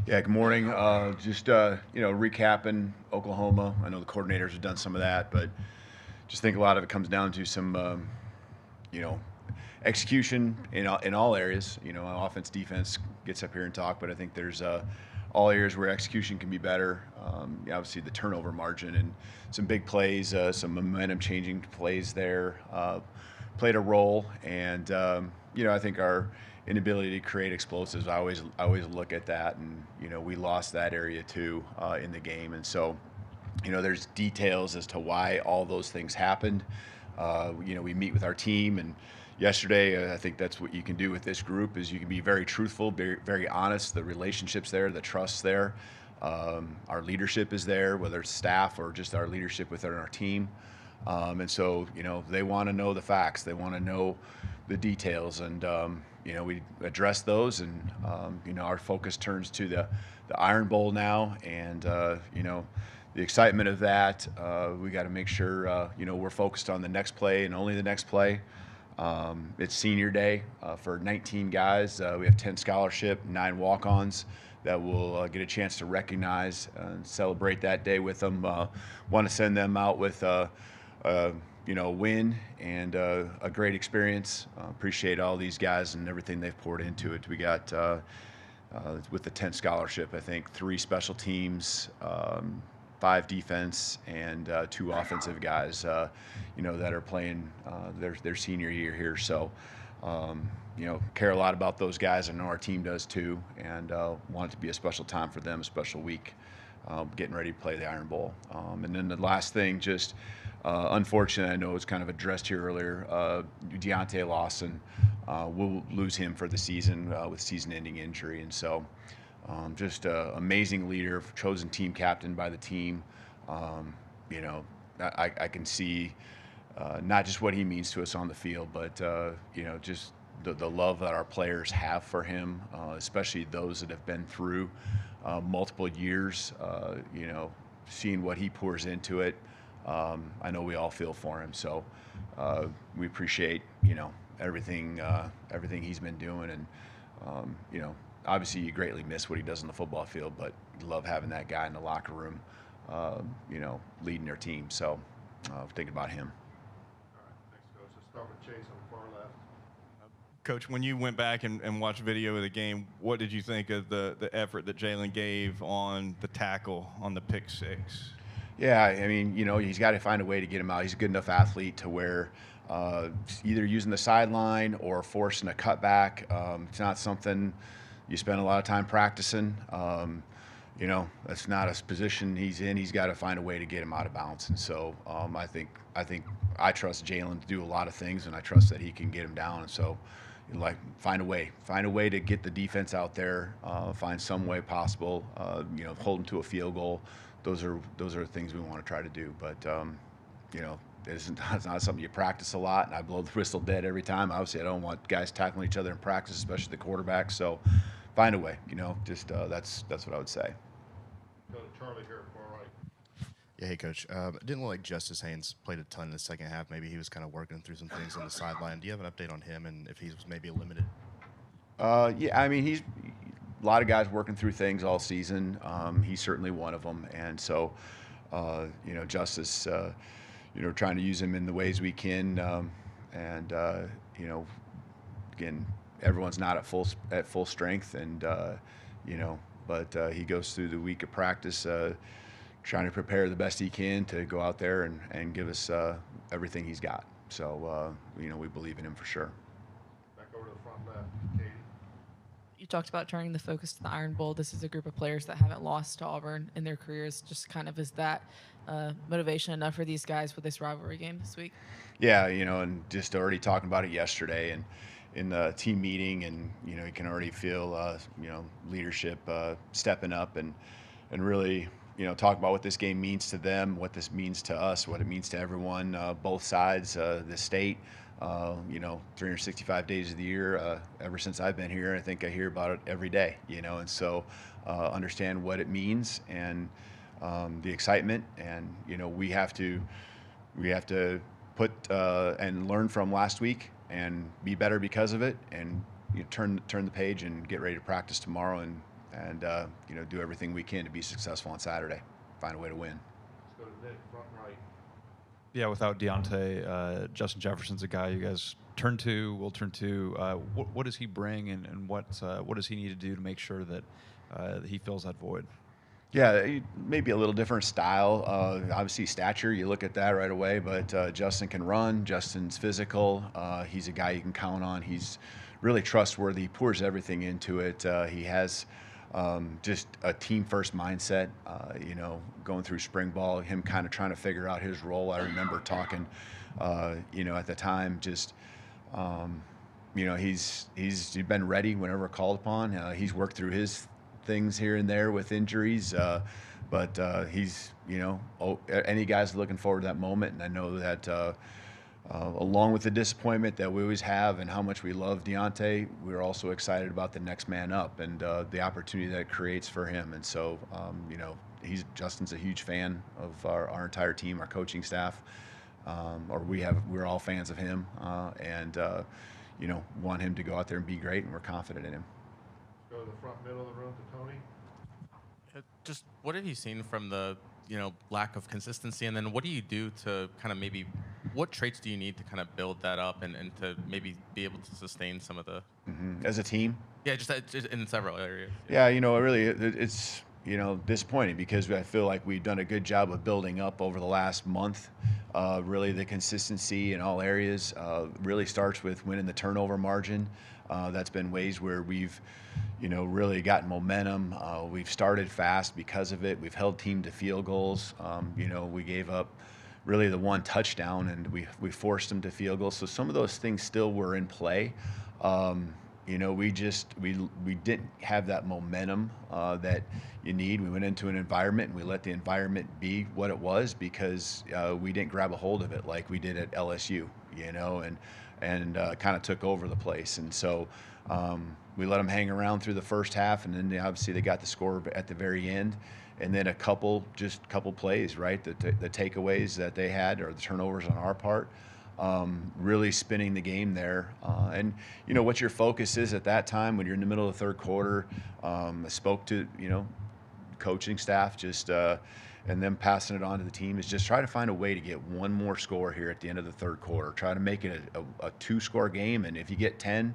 Yeah, good morning. Recapping Oklahoma. I know the coordinators have done some of that, but just think a lot of it comes down to some, you know, execution in all areas. Offense, defense gets up here and talk, but I think there's all areas where execution can be better. Obviously, the turnover margin and some big plays, some momentum-changing plays there played a role, and I think our inability to create explosives. I always look at that, and we lost that area too in the game, and so there's details as to why all those things happened. We meet with our team, and yesterday, I think that's what you can do with this group is you can be very truthful, very, very honest. The relationships there, the trust there, our leadership is there, whether it's staff or just our leadership within our team. And so, they want to know the facts. They want to know the details, and we address those. And our focus turns to the Iron Bowl now, and the excitement of that. We got to make sure we're focused on the next play and only the next play. It's senior day for 19 guys. We have 10 scholarship, 9 walk-ons that we'll get a chance to recognize and celebrate that day with them. Want to send them out with a win and a great experience. Appreciate all these guys and everything they've poured into it. We got with the 10 scholarship, I think 3 special teams, 5 defense, and 2 offensive guys, that are playing their senior year here. So, care a lot about those guys. I know our team does too, and want it to be a special time for them, a special week, getting ready to play the Iron Bowl. And then the last thing, just unfortunate, I know it was kind of addressed here earlier, Deontay Lawson, we'll lose him for the season with season-ending injury, and so just an amazing leader, chosen team captain by the team. I can see not just what he means to us on the field, but just the love that our players have for him, especially those that have been through multiple years. Seeing what he pours into it, I know we all feel for him. So we appreciate everything he's been doing, and obviously you greatly miss what he does on the football field, but you love having that guy in the locker room, leading their team. So thinking about him. All right, thanks, Coach. Let's start with Chase on the far left. Coach, when you went back and watched video of the game, what did you think of the effort that Jaylen gave on the tackle on the pick six? Yeah, I mean, he's got to find a way to get him out. He's a good enough athlete to where either using the sideline or forcing a cutback, it's not something you spend a lot of time practicing. That's not a position he's in. He's got to find a way to get him out of bounds. And so I trust Jaylen to do a lot of things, and I trust that he can get him down. And so, find a way to get the defense out there, find some way possible, hold them to a field goal. Those are things we want to try to do. But it's not something you practice a lot, and I blow the whistle dead every time. Obviously, I don't want guys tackling each other in practice, especially the quarterback. So find a way, just that's what I would say. Go to Charlie here, far right. Yeah, hey, Coach. It didn't look like Justice Haynes played a ton in the second half. Maybe he was kind of working through some things on the sideline. Do you have an update on him and if he was maybe limited? Yeah, I mean, he's a lot of guys working through things all season. He's certainly one of them, and so Justice, trying to use him in the ways we can, and again, everyone's not at full strength, and but he goes through the week of practice, trying to prepare the best he can to go out there and give us everything he's got. So we believe in him for sure. Back over to the front left, Katie. You talked about turning the focus to the Iron Bowl. This is a group of players that haven't lost to Auburn in their careers. Just kind of is that motivation enough for these guys with this rivalry game this week? Yeah, and just already talking about it yesterday and in the team meeting, and you can already feel leadership stepping up and really talk about what this game means to them, what this means to us, what it means to everyone, both sides, the state. 365 days of the year, ever since I've been here, I think I hear about it every day, and so understand what it means and the excitement, and we have to put and learn from last week and be better because of it, and turn the page and get ready to practice tomorrow and and do everything we can to be successful on Saturday, find a way to win. Let's go to Nick, front right. Yeah, without Deontay, Justin Jefferson's a guy you guys will turn to. What does he bring, and what does he need to do to make sure that he fills that void? Yeah, maybe a little different style. Obviously, stature, you look at that right away, but Justin can run. Justin's physical. He's a guy you can count on. He's really trustworthy. He pours everything into it. He has just a team-first mindset, going through spring ball, him kind of trying to figure out his role. I remember talking, at the time, just, he's been ready whenever called upon. He's worked through his things here and there with injuries, but he's, any guy's looking forward to that moment, and I know that along with the disappointment that we always have and how much we love Deontay, we're also excited about the next man up and the opportunity that it creates for him. And so, Justin's a huge fan of our entire team, our coaching staff, we're all fans of him, and want him to go out there and be great, and we're confident in him. Go to the front middle of the room to Tony. Just what have you seen from the lack of consistency, and then what do you do to kind of what traits do you need to kind of build that up and to maybe be able to sustain some of the as a team? Yeah, just in several areas. Yeah, really, it's disappointing because I feel like we've done a good job of building up over the last month. Really, the consistency in all areas really starts with winning the turnover margin. That's been ways where we've, really gotten momentum. We've started fast because of it. We've held team to field goals. We gave up really the one touchdown, and we forced them to field goals. So some of those things still were in play. We didn't have that momentum that you need. We went into an environment and we let the environment be what it was because we didn't grab a hold of it like we did at LSU, and kind of took over the place. And so we let them hang around through the first half, and then obviously they got the score at the very end. And then a couple plays, right? The takeaways that they had, or the turnovers on our part, really spinning the game there. And what your focus is at that time when you're in the middle of the third quarter. I spoke to coaching staff and them passing it on to the team is just try to find a way to get one more score here at the end of the third quarter. Try to make it a 2-score game, and if you get 10,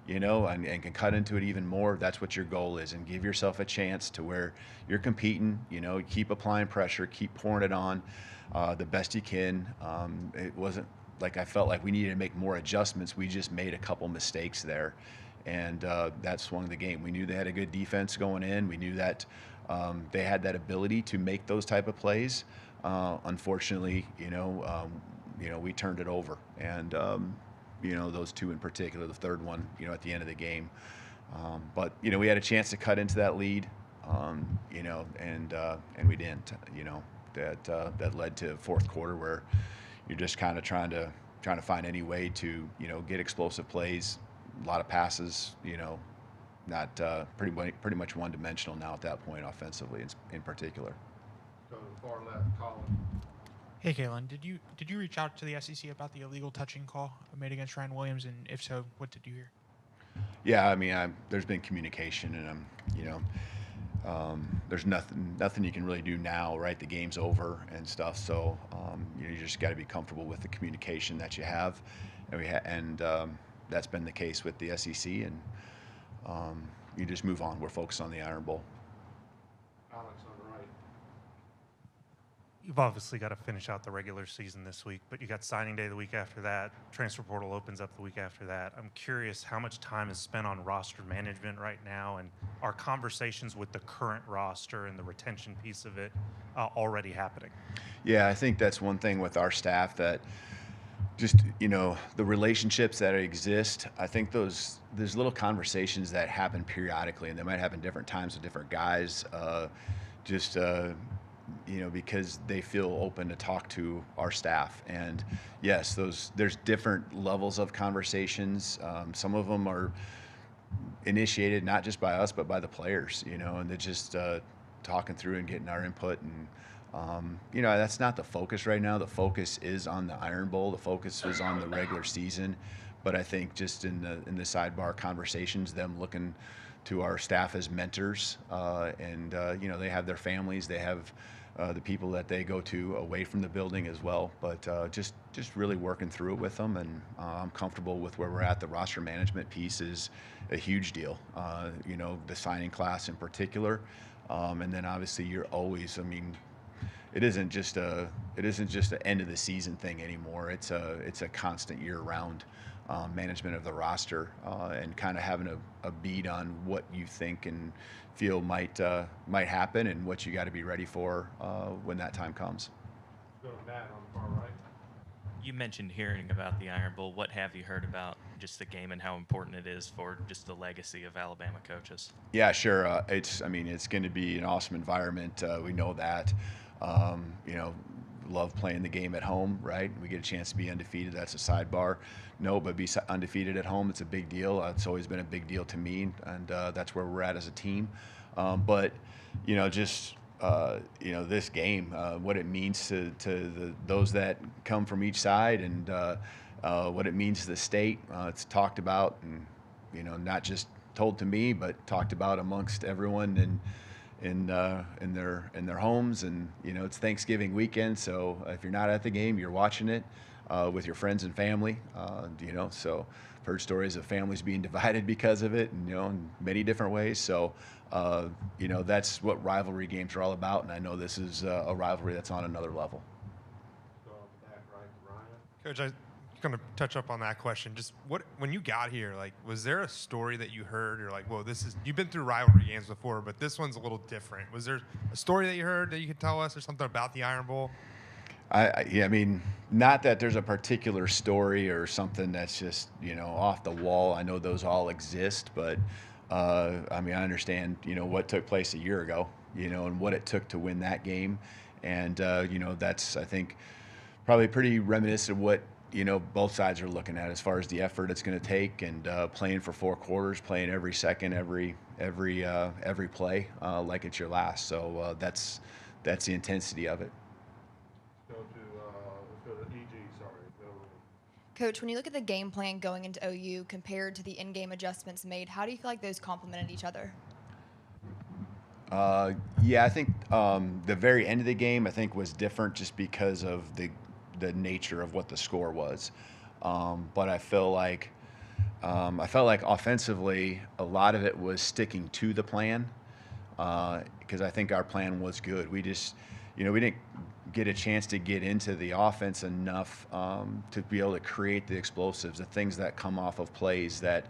and can cut into it even more, that's what your goal is, and give yourself a chance to where you're competing, keep applying pressure, keep pouring it on the best you can. It wasn't like I felt like we needed to make more adjustments. We just made a couple mistakes there, and that swung the game. We knew they had a good defense going in. We knew that they had that ability to make those type of plays. Unfortunately, we turned it over, and those two in particular, the third one, at the end of the game. But we had a chance to cut into that lead, and we didn't. That led to fourth quarter where you're just kind of trying to find any way to get explosive plays, a lot of passes, not pretty much one-dimensional now at that point offensively in particular. Go to the far left, Colin. Hey, Kalen, did you reach out to the SEC about the illegal touching call made against Ryan Williams, and if so, what did you hear? Yeah, I mean, there's been communication, and there's nothing you can really do now, right? The game's over and stuff, so you just got to be comfortable with the communication that you have, and that's been the case with the SEC, and you just move on. We're focused on the Iron Bowl. Alex on the right. You've obviously got to finish out the regular season this week, but you got signing day the week after that. Transfer portal opens up the week after that. I'm curious how much time is spent on roster management right now, and are conversations with the current roster and the retention piece of it already happening? Yeah, I think that's one thing with our staff that just, the relationships that exist. I think there's little conversations that happen periodically, and they might happen different times with different guys, because they feel open to talk to our staff. And yes, there's different levels of conversations. Some of them are initiated not just by us, but by the players, and they're just talking through and getting our input. And, that's not the focus right now. The focus is on the Iron Bowl. The focus is on the regular season. But I think just in the sidebar conversations, them looking to our staff as mentors, and you know, they have their families, they have the people that they go to away from the building as well. But just really working through it with them, and I'm comfortable with where we're at. The roster management piece is a huge deal. You know, the signing class in particular, and then obviously you're always, I mean, it isn't just an end of the season thing anymore. It's a constant year-round management of the roster, and kind of having a beat on what you think and feel might happen, and what you got to be ready for when that time comes. Go to Matt on the far right. You mentioned hearing about the Iron Bowl. What have you heard about just the game and how important it is for just the legacy of Alabama coaches? Yeah, sure. It's going to be an awesome environment. We know that. You know, love playing the game at home, right? We get a chance to be undefeated. That's a sidebar. No, but be undefeated at home, it's a big deal. It's always been a big deal to me, and that's where we're at as a team. But, you know, just, you know, this game, what it means to those that come from each side, and what it means to the state. It's talked about, and, you know, not just told to me, but talked about amongst everyone in their homes. And, you know, it's Thanksgiving weekend, so if you're not at the game, you're watching it with your friends and family. You know, so I've heard stories of families being divided because of it, and, you know, in many different ways. So you know, that's what rivalry games are all about, and I know this is a rivalry that's on another level. Go on the back right to Ryan. Coach, I'm going to touch up on that question. Just when you got here, like, was there a story that you heard, or like, whoa, you've been through rivalry games before, but this one's a little different. Was there a story that you heard that you could tell us, or something about the Iron Bowl? Yeah, I mean, not that there's a particular story or something that's just, you know, off the wall. I know those all exist, but I mean, I understand, you know, what took place a year ago, you know, and what it took to win that game. And, you know, that's, I think, probably pretty reminiscent of what, you know, both sides are looking at as far as the effort it's going to take, and playing for 4 quarters, playing every second, every play like it's your last. So that's the intensity of it. Let's go to EG, sorry. Coach, when you look at the game plan going into OU compared to the in-game adjustments made, how do you feel like those complemented each other? Yeah, I think the very end of the game, I think, was different just because of the nature of what the score was. But I felt like offensively, a lot of it was sticking to the plan, because I think our plan was good. We just, you know, we didn't get a chance to get into the offense enough to be able to create the explosives, the things that come off of plays that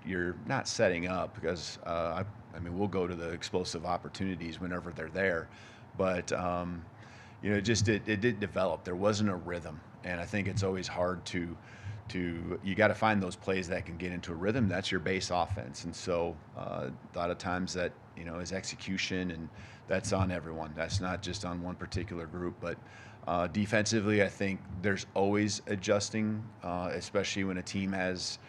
you're not setting up, because I mean, we'll go to the explosive opportunities whenever they're there, but you know, it didn't develop. There wasn't a rhythm, and I think it's always hard to you got to find those plays that can get into a rhythm. That's your base offense, and so a lot of times that, you know, is execution, and that's on everyone. That's not just on one particular group. But defensively, I think there's always adjusting, especially when a team has,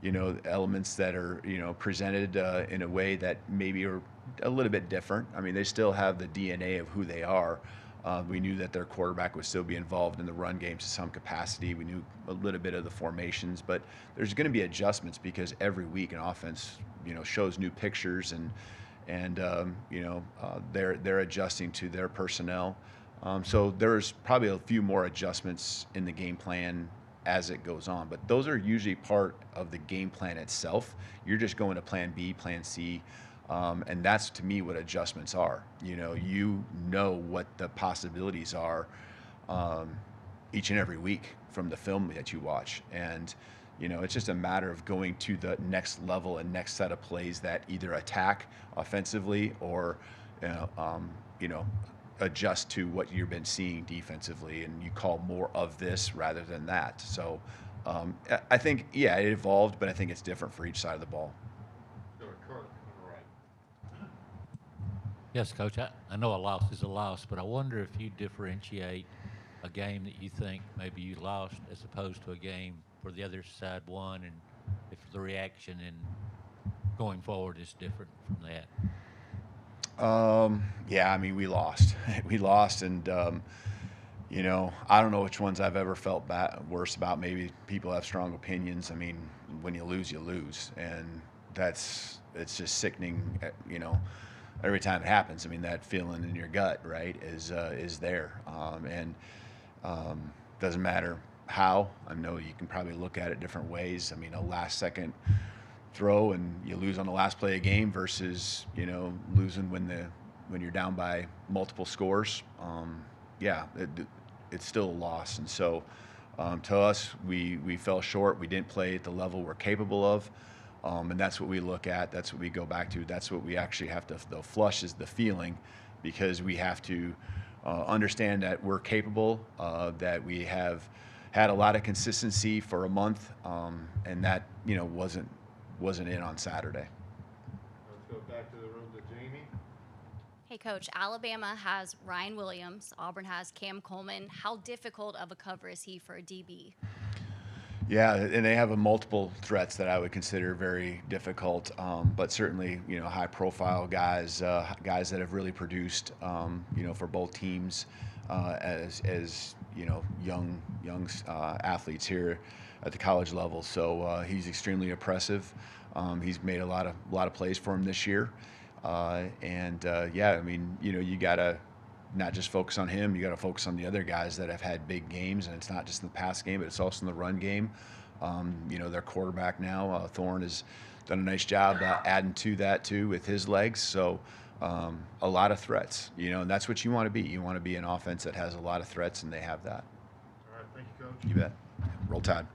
you know, elements that are, you know, presented in a way that maybe are a little bit different. I mean, they still have the DNA of who they are. We knew that their quarterback would still be involved in the run game to some capacity. We knew a little bit of the formations, but there's going to be adjustments, because every week an offense, you know, shows new pictures, and you know, they're adjusting to their personnel. So there's probably a few more adjustments in the game plan as it goes on, but those are usually part of the game plan itself. You're just going to plan B, plan C, and that's, to me, what adjustments are. You know what the possibilities are each and every week from the film that you watch, and you know, it's just a matter of going to the next level and next set of plays that either attack offensively or you know, adjust to what you've been seeing defensively, and you call more of this rather than that. So I think, yeah, it evolved, but I think it's different for each side of the ball. Go to Kirk on the right. Yes, Coach, I know a loss is a loss, but I wonder if you differentiate a game that you think maybe you lost as opposed to a game where the other side won, and if the reaction and going forward is different from that. Yeah, I mean, we lost. We lost, and you know, I don't know which ones I've ever felt worse about. Maybe people have strong opinions. I mean, when you lose, you lose, and it's just sickening, you know, every time it happens. I mean, that feeling in your gut, right, is there. Doesn't matter how. I know you can probably look at it different ways. I mean, a last-second throw and you lose on the last play of game versus, you know, losing when you're down by multiple scores. It's still a loss. And so to us, we fell short. We didn't play at the level we're capable of. And that's what we look at. That's what we go back to. That's what we actually have to, the flush is the feeling, because we have to understand that we're capable, that we have had a lot of consistency for a month, and that, you know, wasn't in on Saturday. Let's go back to the room to Jamie. Hey, Coach, Alabama has Ryan Williams. Auburn has Cam Coleman. How difficult of a cover is he for a DB? Yeah, and they have multiple threats that I would consider very difficult, but certainly, you know, high-profile guys that have really produced, you know, for both teams as you know, young athletes here at the college level. So he's extremely impressive. He's made a lot of plays for him this year, yeah, I mean, you know, you gotta not just focus on him. You got to focus on the other guys that have had big games, and it's not just in the pass game, but it's also in the run game. You know, their quarterback now, Thorne, has done a nice job adding to that too with his legs. So a lot of threats, you know, and that's what you want to be. You want to be an offense that has a lot of threats, and they have that. All right, thank you, Coach. You bet. Roll Tide.